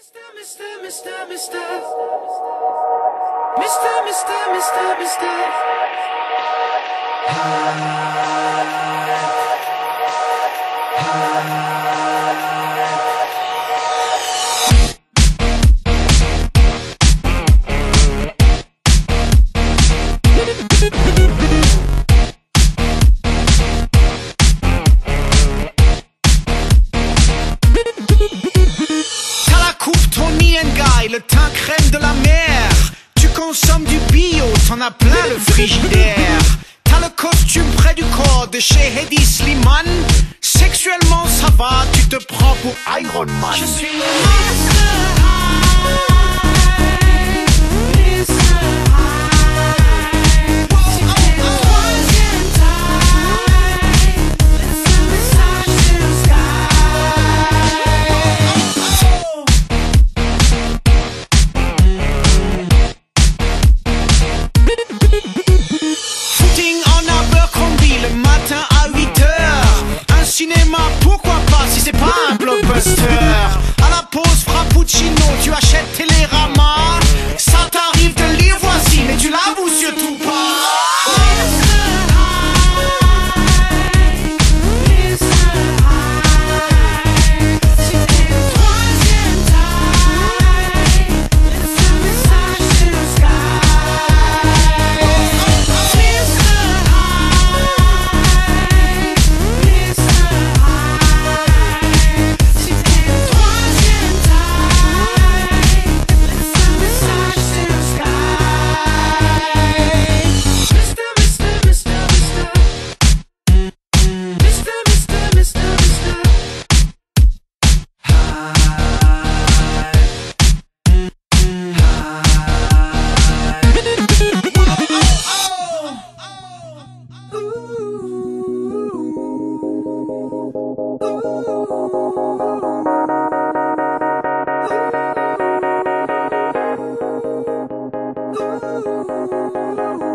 Mister, Mister, Mister, Mister, Mister, Mister, Mister, Mister. Le teint crème de la mer. Tu consommes du bio, t'en as plein le frigidaire. T'as le costume près du corps de chez Hedi Slimane. Sexuellement ça va, tu te prends pour Iron Man. Je suis le Mr. High, Mr. High. Si t'es le troisième taille, laisse un message sur le sky. Le matin à 8h, un cinéma, pourquoi pas si c'est pas un blockbuster. À la pause frappuccino, tu achètes Télérama. Ça t'arrive de lire Voici, mais tu l'avoues surtout pas.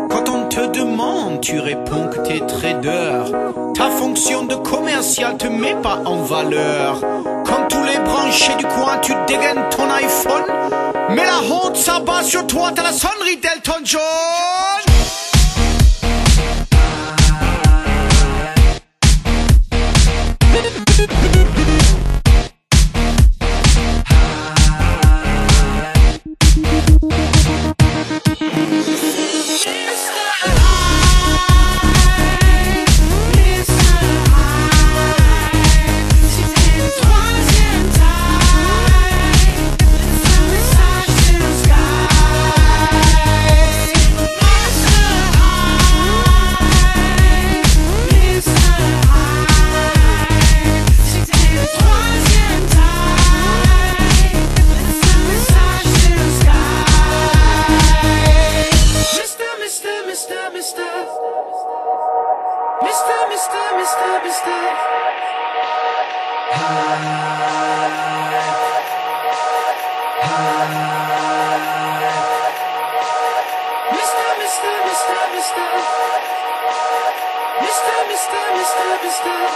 Quand on te demande, tu réponds que t'es trader. Ta fonction de commercial te met pas en valeur. Comme tous les branchés du coin, tu dégaines ton iPhone. Mais la honte s'abat sur toi, t'as la sonnerie d'Elton John. Mister. Mister.